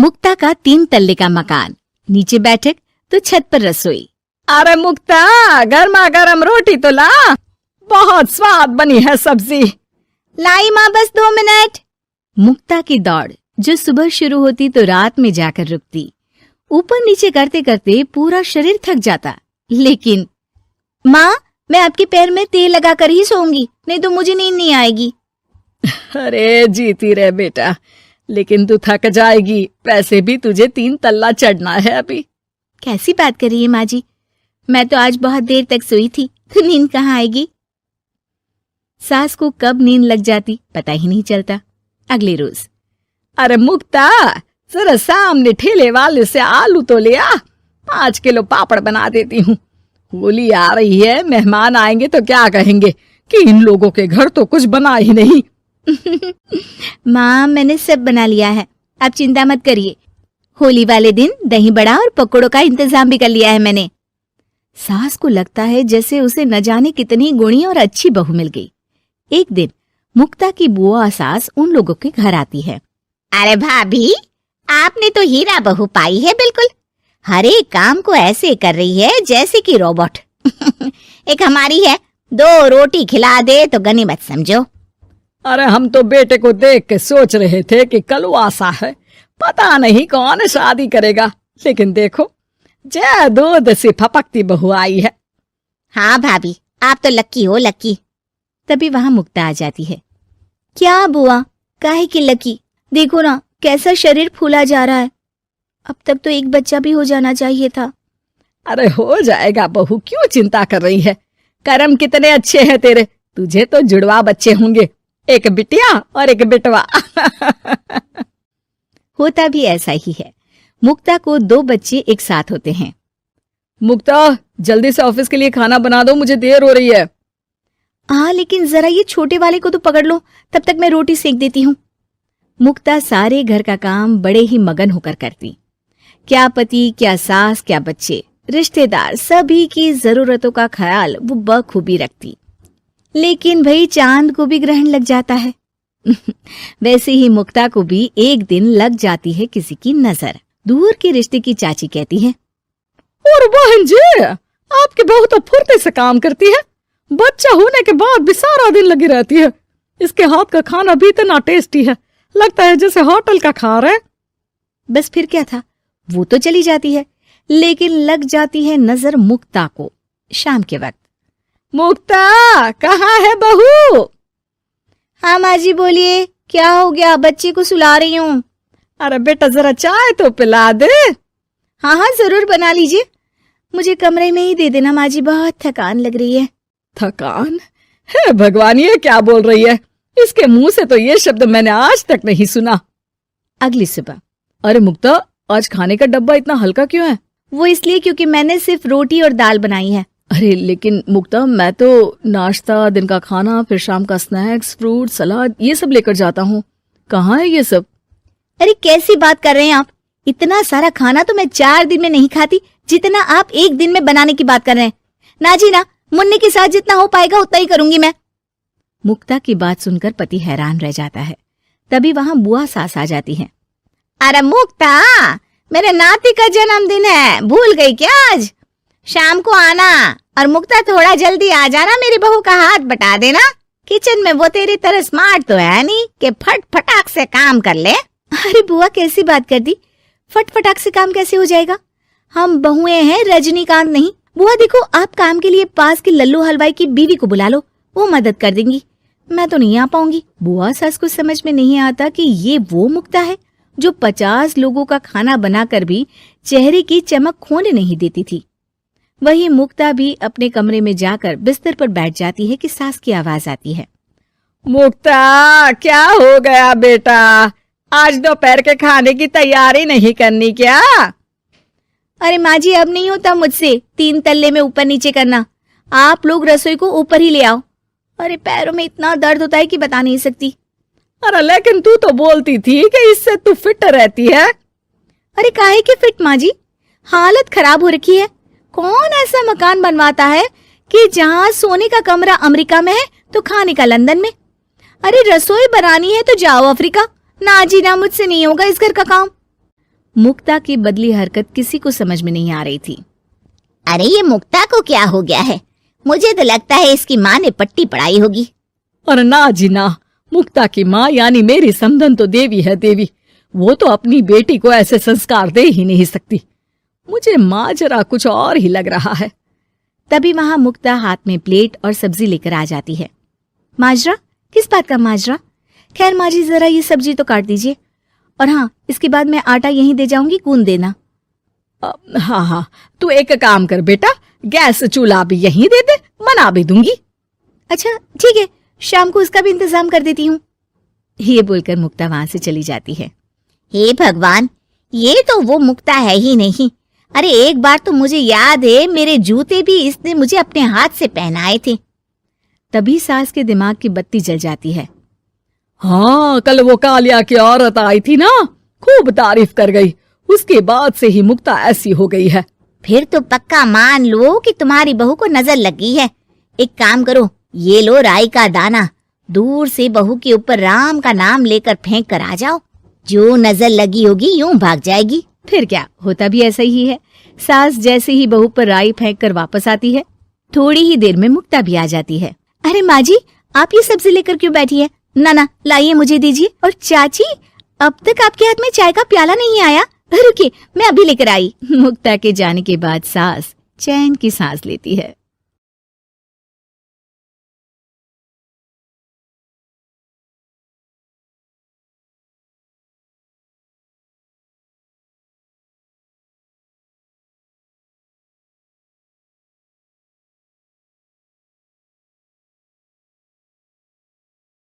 मुक्ता का 3 तल्ले का मकान, नीचे बैठक तो छत पर रसोई। अरे मुक्ता, गर्मा गर्म रोटी तो ला, बहुत स्वाद बनी है सब्जी। लाई माँ, बस 2 मिनट। मुक्ता की दौड़ जो सुबह शुरू होती तो रात में जाकर रुकती। ऊपर नीचे करते करते पूरा शरीर थक जाता, लेकिन माँ, मैं आपके पैर में तेल लगाकर ही सोऊंगी, नहीं तो मुझे नींद नहीं आएगी। अरे जीती रहे बेटा, लेकिन तू थक जाएगी, वैसे भी तुझे 3 तल्ला चढ़ना है अभी। कैसी बात कर रही है माँ जी, मैं तो आज बहुत देर तक सोई थी, तो नींद कहाँ आएगी। सास को कब नींद लग जाती पता ही नहीं चलता। अगले रोज, अरे मुक्ता, जरा सामने ठेले वाले से आलू तो ले आ, 5 किलो पापड़ बना देती हूँ। होली आ रही है, मेहमान आएंगे तो क्या कहेंगे कि इन लोगों के घर तो कुछ बना ही नहीं। माँ, मैंने सब बना लिया है, आप चिंता मत करिए। होली वाले दिन दही बड़ा और पकौड़ों का इंतजाम भी कर लिया है मैंने। सास को लगता है जैसे उसे न जाने कितनी गुणी और अच्छी बहू मिल गई। एक दिन मुक्ता की बुआ सास उन लोगों के घर आती है। अरे भाभी, आपने तो हीरा बहू पाई है बिल्कुल। हर एक काम को ऐसे कर रही है जैसे कि रोबोट। एक हमारी है, 2 रोटी खिला दे तो गनीमत समझो। अरे हम तो बेटे को देख के सोच रहे थे कि कलवासा है, पता नहीं कौन शादी करेगा, लेकिन देखो जय दूध से फपकती बहू आई है। हाँ भाभी, आप तो लक्की हो, लक्की। तभी वहां मुक्ता आ जाती है। क्या बुआ, काहे की लकी, देखो ना कैसा शरीर फूला जा रहा है। अब तक तो एक बच्चा भी हो जाना चाहिए था। अरे हो जाएगा बहू, क्यों चिंता कर रही है। कर्म कितने अच्छे हैं तेरे, तुझे तो जुड़वा बच्चे होंगे, एक बिटिया और एक बिटवा। होता भी ऐसा ही है। मुक्ता को 2 बच्चे एक साथ होते हैं। मुक्ता, जल्दी से ऑफिस के लिए खाना बना दो, मुझे देर हो रही है। हाँ, लेकिन जरा ये छोटे वाले को तो पकड़ लो, तब तक मैं रोटी सेक देती हूँ। मुक्ता सारे घर का काम बड़े ही मगन होकर करती। क्या पति, क्या सास, क्या बच्चे, रिश्तेदार, सभी की जरूरतों का ख्याल वो बखूबी रखती। लेकिन भाई चांद को भी ग्रहण लग जाता है। वैसे ही मुक्ता को भी एक दिन लग जाती है किसी की नजर। दूर के रिश्ते की चाची कहती है, और बहन जी, आपकी बहू तो फुर्ती से काम करती है, बच्चा होने के बाद भी सारा दिन लगी रहती है। इसके हाथ का खाना भी इतना टेस्टी है, लगता है जैसे होटल का खा रहे। बस फिर क्या था, वो तो चली जाती है, लेकिन लग जाती है नजर मुक्ता को। शाम के वक्त, मुक्ता, कहाँ है बहू? हाँ माँ जी, बोलिए, क्या हो गया? बच्चे को सुला रही हूँ। अरे बेटा, जरा चाय तो पिला दे। हाँ हाँ, जरूर बना लीजिए, मुझे कमरे में ही दे देना माँ जी, बहुत थकान लग रही है। थकान? है भगवान, ये क्या बोल रही है, इसके मुंह से तो ये शब्द मैंने आज तक नहीं सुना। अगली सुबह, अरे मुक्ता, आज खाने का डब्बा इतना हल्का क्यों है? वो इसलिए क्योंकि मैंने सिर्फ रोटी और दाल बनाई है। अरे लेकिन मुक्ता, मैं तो नाश्ता, दिन का खाना, फिर शाम का स्नैक्स, फ्रूट, सलाद, ये सब लेकर जाता हूँ। कहाँ है ये सब? अरे कैसी बात कर रहे हैं आप, इतना सारा खाना तो मैं 4 दिन में नहीं खाती, जितना आप 1 दिन में बनाने की बात कर रहे हैं। ना जी ना, मुन्ने के साथ जितना हो पाएगा उतना ही करूंगी मैं। मुक्ता की बात सुनकर पति हैरान रह जाता है। तभी वहां बुआ सास आ जाती है। अरे मुक्ता, मेरे नाती का जन्मदिन है, भूल गई क्या? आज शाम को आना, और मुक्ता थोड़ा जल्दी आ जाना, मेरी बहू का हाथ बटा देना। किचन में वो तेरी तरह स्मार्ट तो है नहीं कि फट फटाक से काम कर ले। अरे बुआ, कैसी बात कर दी, फट फटाक से काम कैसे हो जाएगा? हम बहुएं हैं, रजनीकांत नहीं। बुआ देखो, आप काम के लिए पास के लल्लू हलवाई की बीवी को बुला लो, वो मदद कर देंगी, मैं तो नहीं आ पाऊंगी। बुआ सास को समझ में नहीं आता कि ये वो मुक्ता है जो 50 लोगों का खाना बनाकर भी चेहरे की चमक खोने नहीं देती थी। वही मुक्ता भी अपने कमरे में जाकर बिस्तर पर बैठ जाती है कि सास की आवाज आती है। मुक्ता, क्या हो गया बेटा, आज दोपहर के खाने की तैयारी नहीं करनी क्या? अरे माँ जी, अब नहीं होता मुझसे 3 तल्ले में ऊपर नीचे करना, आप लोग रसोई को ऊपर ही ले आओ। अरे पैरों में इतना दर्द होता है कि बता नहीं सकती। अरे लेकिन तू तो बोलती थी कि इससे तू फिट रहती है। अरे काहे की फिट माँ जी, हालत खराब हो रखी है। कौन ऐसा मकान बनवाता है कि जहाँ सोने का कमरा अमेरिका में है तो खाने का लंदन में। अरे रसोई बनानी है तो जाओ अफ्रीका। ना जी ना, मुझसे नहीं होगा इस घर का काम। मुक्ता की बदली हरकत किसी को समझ में नहीं आ रही थी। अरे ये मुक्ता को क्या हो गया है? मुझे तो लगता है इसकी माँ ने पट्टी पढ़ाई होगी। और ना जी ना, मुक्ता की माँ यानी मेरी समधन तो देवी है देवी। वो तो अपनी बेटी को ऐसे संस्कार दे ही नहीं सकती। मुझे माजरा कुछ और ही लग रहा है। तभी वहां मुक्ता हाथ में प्लेट और सब्जी लेकर आ जाती है। माजरा? किस बात का माजरा? खैर माँ जी, जरा ये सब्जी तो काट दीजिए। और हाँ, इसके बाद मैं आटा यहीं दे जाऊंगी, गूंद देना। हाँ हाँ, तू एक काम कर बेटा, गैस चूल्हा भी यहीं दे दे, बना भी दूंगी। अच्छा ठीक है, शाम को उसका भी इंतजाम कर देती हूँ। ये बोलकर मुक्ता वहां से चली जाती है। हे भगवान, ये तो वो मुक्ता है ही नहीं। अरे एक बार तो मुझे याद है, मेरे जूते भी इसने मुझे अपने हाथ से पहनाए थे। तभी सास के दिमाग की बत्ती जल जाती है। हाँ, कल वो कालिया की औरत आई थी ना, खूब तारीफ कर गई। उसके बाद से ही मुक्ता ऐसी हो गई है। फिर तो पक्का मान लो कि तुम्हारी बहू को नजर लगी है। एक काम करो, ये लो राई का दाना, दूर से बहू के ऊपर राम का नाम लेकर फेंक कर आ जाओ। जो नजर लगी होगी यूं भाग जाएगी। फिर क्या, होता भी ऐसा ही है। सास जैसे ही बहू पर राई फेंक कर वापस आती है, थोड़ी ही देर में मुक्ता भी आ जाती है। अरे माँ जी, आप ये सब्जी लेकर क्यों बैठी है? ना ना, लाइए, मुझे दीजिए। और चाची, अब तक आपके हाथ में चाय का प्याला नहीं आया। रुकिए, मैं अभी लेकर आई। मुक्ता के जाने के बाद सास चैन की सांस लेती है।